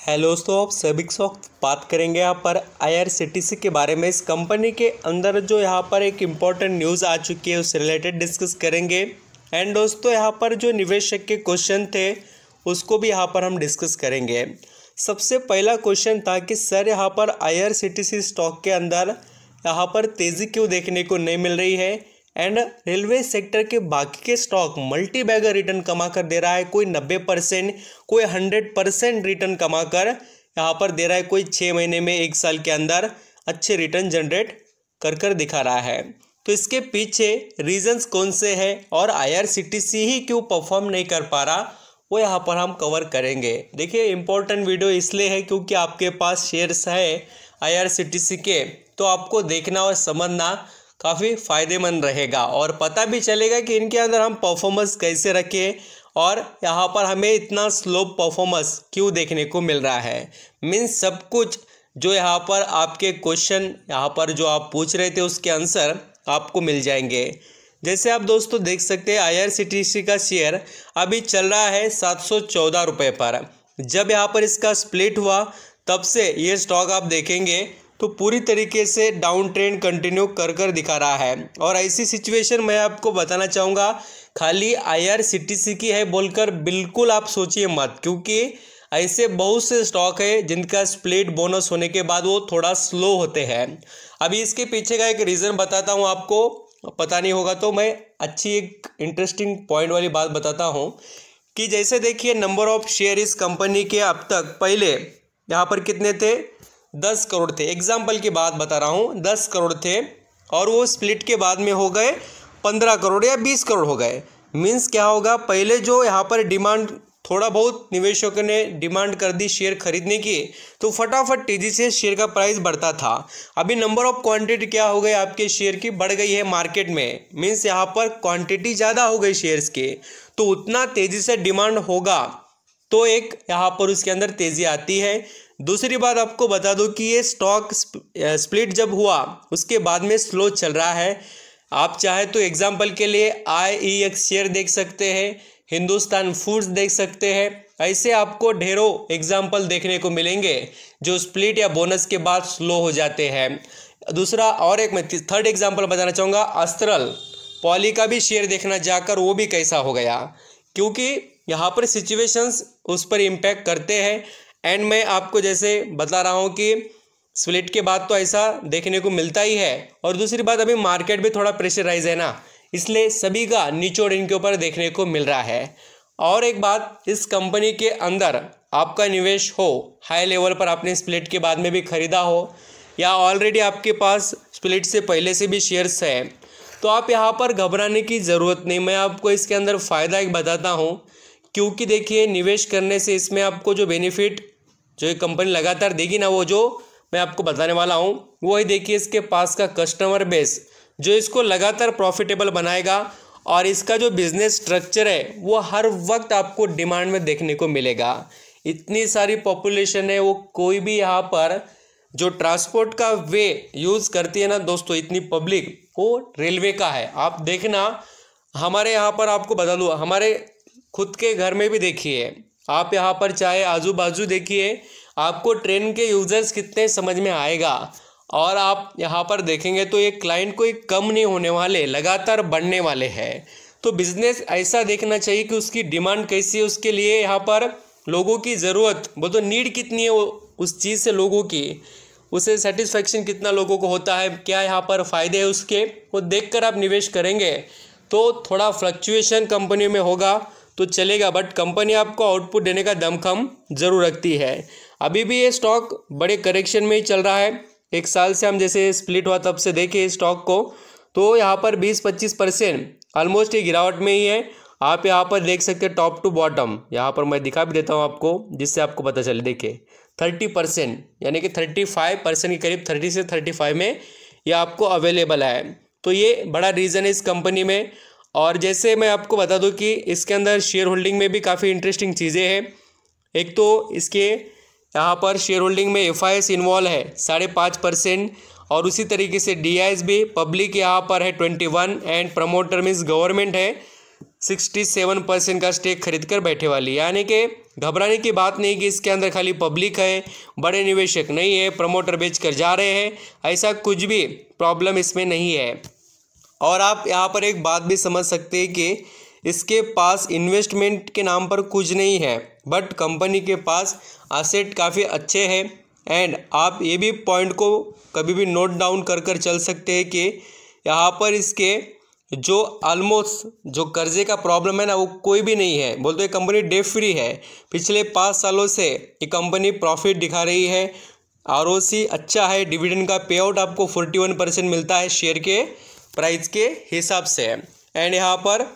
Hello दोस्तों, आप सभी के साथ बात करेंगे यहाँ पर IRCTC के बारे में। इस कंपनी के अंदर जो यहाँ पर एक इम्पॉर्टेंट न्यूज़ आ चुकी है उससे रिलेटेड डिस्कस करेंगे। एंड दोस्तों यहाँ पर जो निवेशक के क्वेश्चन थे उसको भी यहाँ पर हम डिस्कस करेंगे। सबसे पहला क्वेश्चन था कि सर यहाँ पर IRCTC स्टॉक के अंदर यहाँ पर तेज़ी क्यों देखने को नहीं मिल रही है। एंड रेलवे सेक्टर के बाकी के स्टॉक मल्टी बैगर रिटर्न कमा कर दे रहा है, कोई 90%, कोई 100% रिटर्न कमा कर यहाँ पर दे रहा है, कोई 6 महीने में 1 साल के अंदर अच्छे रिटर्न जनरेट कर दिखा रहा है। तो इसके पीछे रीजंस कौन से हैं और IRCTC ही क्यों परफॉर्म नहीं कर पा रहा, वो यहाँ पर हम कवर करेंगे। देखिए इम्पोर्टेंट वीडियो इसलिए है क्योंकि आपके पास शेयर्स है IRCTC के, तो आपको देखना और समझना काफ़ी फ़ायदेमंद रहेगा और पता भी चलेगा कि इनके अंदर हम परफॉर्मेंस कैसे रखें और यहाँ पर हमें इतना स्लो परफॉर्मेंस क्यों देखने को मिल रहा है। मीन्स सब कुछ जो यहाँ पर आपके क्वेश्चन यहाँ पर जो आप पूछ रहे थे उसके आंसर आपको मिल जाएंगे। जैसे आप दोस्तों देख सकते हैं IRCTC का शेयर अभी चल रहा है 714 रुपये पर। जब यहाँ पर इसका स्प्लिट हुआ तब से ये स्टॉक आप देखेंगे तो पूरी तरीके से डाउन ट्रेंड कंटिन्यू कर दिखा रहा है। और ऐसी सिचुएशन मैं आपको बताना चाहूँगा खाली IRCTC की है बोलकर बिल्कुल आप सोचिए मत, क्योंकि ऐसे बहुत से स्टॉक है जिनका स्प्लिट बोनस होने के बाद वो थोड़ा स्लो होते हैं। अभी इसके पीछे का एक रीज़न बताता हूँ, आपको पता नहीं होगा तो मैं अच्छी एक इंटरेस्टिंग पॉइंट वाली बात बताता हूँ कि जैसे देखिए नंबर ऑफ शेयर इस कंपनी के अब तक पहले यहाँ पर कितने थे, 10 करोड़ थे। एग्जाम्पल की बात बता रहा हूँ, 10 करोड़ थे और वो स्प्लिट के बाद में हो गए 15 करोड़ या 20 करोड़ हो गए। मीन्स क्या होगा, पहले जो यहाँ पर डिमांड थोड़ा बहुत निवेशकों ने डिमांड कर दी शेयर खरीदने की तो फटाफट तेज़ी से शेयर का प्राइस बढ़ता था। अभी नंबर ऑफ क्वांटिटी क्या हो गई आपके शेयर की, बढ़ गई है मार्केट में। मीन्स यहाँ पर क्वांटिटी ज़्यादा हो गई शेयर्स की तो उतना तेज़ी से डिमांड होगा तो एक यहाँ पर उसके अंदर तेज़ी आती है। दूसरी बात आपको बता दूं कि ये स्टॉक स्प्लिट जब हुआ उसके बाद में स्लो चल रहा है। आप चाहे तो एग्जांपल के लिए IEX शेयर देख सकते हैं, हिंदुस्तान फूड्स देख सकते हैं। ऐसे आपको ढेरों एग्जांपल देखने को मिलेंगे जो स्प्लिट या बोनस के बाद स्लो हो जाते हैं। दूसरा और एक मैं थर्ड एग्जांपल बताना चाहूँगा, अस्ट्रल पॉली का भी शेयर देखना जाकर वो भी कैसा हो गया, क्योंकि यहाँ पर सिचुएशंस उस पर इम्पैक्ट करते हैं। एंड मैं आपको जैसे बता रहा हूँ कि स्प्लिट के बाद तो ऐसा देखने को मिलता ही है और दूसरी बात अभी मार्केट भी थोड़ा प्रेशराइज है ना, इसलिए सभी का निचोड़ इनके ऊपर देखने को मिल रहा है। और एक बात, इस कंपनी के अंदर आपका निवेश हो, हाई लेवल पर आपने स्प्लिट के बाद में भी खरीदा हो या ऑलरेडी आपके पास स्प्लिट से पहले से भी शेयर्स है, तो आप यहाँ पर घबराने की ज़रूरत नहीं। मैं आपको इसके अंदर फ़ायदा एक बताता हूँ, क्योंकि देखिए निवेश करने से इसमें आपको जो बेनिफिट जो ये कंपनी लगातार देगी ना, वो जो मैं आपको बताने वाला हूँ वो ही देखिए इसके पास का कस्टमर बेस जो इसको लगातार प्रॉफिटेबल बनाएगा और इसका जो बिजनेस स्ट्रक्चर है वो हर वक्त आपको डिमांड में देखने को मिलेगा। इतनी सारी पॉपुलेशन है, वो कोई भी यहाँ पर जो ट्रांसपोर्ट का वे यूज़ करती है ना दोस्तों, इतनी पब्लिक वो रेलवे का है। आप देखना हमारे यहाँ पर आपको बता दूँ, हमारे खुद के घर में भी देखिए, आप यहाँ पर चाहे आजू बाजू देखिए, आपको ट्रेन के यूज़र्स कितने समझ में आएगा। और आप यहाँ पर देखेंगे तो ये क्लाइंट कोई कम नहीं होने वाले, लगातार बढ़ने वाले हैं। तो बिज़नेस ऐसा देखना चाहिए कि उसकी डिमांड कैसी है, उसके लिए यहाँ पर लोगों की ज़रूरत, वो तो नीड कितनी है उस चीज़ से लोगों की, उसे सेटिस्फेक्शन कितना लोगों को होता है, क्या यहाँ पर फ़ायदे है उसके, वो देखकर आप निवेश करेंगे तो थोड़ा फ्लक्चुएशन कंपनी में होगा तो चलेगा, बट कंपनी आपको आउटपुट देने का दमखम ज़रूर रखती है। अभी भी ये स्टॉक बड़े करेक्शन में ही चल रहा है। 1 साल से हम जैसे स्प्लिट हुआ तब से देखें स्टॉक को तो यहाँ पर 20-25% ऑलमोस्ट ये गिरावट में ही है। आप यहाँ पर देख सकते हैं टॉप टू बॉटम, यहाँ पर मैं दिखा भी देता हूँ आपको जिससे आपको पता चले। देखिए 30% यानी कि 35% के करीब, 30 से 35 में ये आपको अवेलेबल है। तो ये बड़ा रीज़न है इस कंपनी में। और जैसे मैं आपको बता दूं कि इसके अंदर शेयर होल्डिंग में भी काफ़ी इंटरेस्टिंग चीज़ें हैं। एक तो इसके यहाँ पर शेयर होल्डिंग में FIS इन्वॉल्व है 5.5% और उसी तरीके से DIS भी, पब्लिक यहाँ पर है 21 एंड प्रमोटर मीन्स गवर्नमेंट है 67% का स्टेक खरीद कर बैठे वाली, यानी कि घबराने की बात नहीं कि इसके अंदर खाली पब्लिक है, बड़े निवेशक नहीं है, प्रमोटर बेच कर जा रहे हैं, ऐसा कुछ भी प्रॉब्लम इसमें नहीं है। और आप यहाँ पर एक बात भी समझ सकते हैं कि इसके पास इन्वेस्टमेंट के नाम पर कुछ नहीं है, बट कंपनी के पास एसेट काफ़ी अच्छे हैं। एंड आप ये भी पॉइंट को कभी भी नोट डाउन कर कर चल सकते हैं कि यहाँ पर इसके जो ऑलमोस्ट जो कर्जे का प्रॉब्लम है ना, वो कोई भी नहीं है। बोलते ये कंपनी डेट फ्री है। पिछले 5 सालों से ये कंपनी प्रॉफिट दिखा रही है, आरओसी अच्छा है, डिविडेंड का पे आउट आपको 41% मिलता है शेयर के प्राइस के हिसाब से। एंड यहाँ पर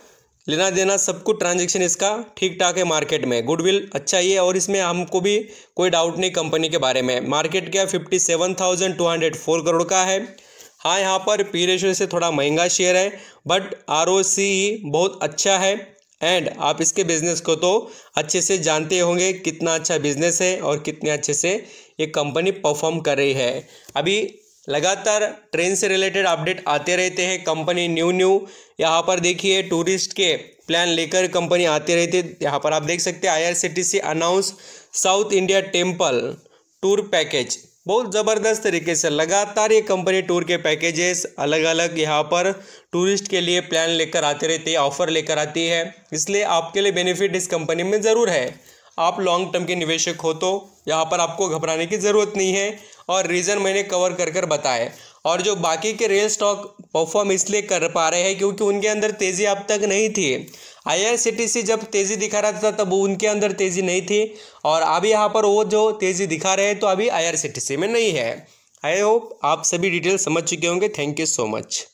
लेना देना सब कुछ ट्रांजेक्शन इसका ठीक ठाक है मार्केट में, गुडविल अच्छा ही है, और इसमें हमको भी कोई डाउट नहीं कंपनी के बारे में। मार्केट क्या 57,204 करोड़ का है। हाँ, यहाँ पर पी रेशियो से थोड़ा महंगा शेयर है, बट आरओसी बहुत अच्छा है। एंड आप इसके बिजनेस को तो अच्छे से जानते होंगे कितना अच्छा बिजनेस है और कितने अच्छे से ये कंपनी परफॉर्म कर रही है। अभी लगातार ट्रेन से रिलेटेड अपडेट आते रहते हैं, कंपनी न्यू यहाँ पर देखिए टूरिस्ट के प्लान लेकर कंपनी आते रहती है। यहाँ पर आप देख सकते हैं IRCTC announce south India temple tour package. बहुत ज़बरदस्त तरीके से लगातार ये कंपनी टूर के पैकेजेस अलग अलग यहाँ पर टूरिस्ट के लिए प्लान लेकर आते रहती है, ऑफर लेकर आती है। इसलिए आपके लिए बेनिफिट इस कंपनी में ज़रूर है। आप लॉन्ग टर्म के निवेशक हो तो यहाँ पर आपको घबराने की ज़रूरत नहीं है, और रीज़न मैंने कवर कर बताए। और जो बाकी के रियल स्टॉक परफॉर्म इसलिए कर पा रहे हैं क्योंकि उनके अंदर तेज़ी अब तक नहीं थी। IRCTC जब तेज़ी दिखा रहा था तब उनके अंदर तेज़ी नहीं थी, और अभी यहाँ पर वो जो तेज़ी दिखा रहे हैं तो अभी IRCTC में नहीं है। आई होप आप सभी डिटेल समझ चुके होंगे। Thank you so much.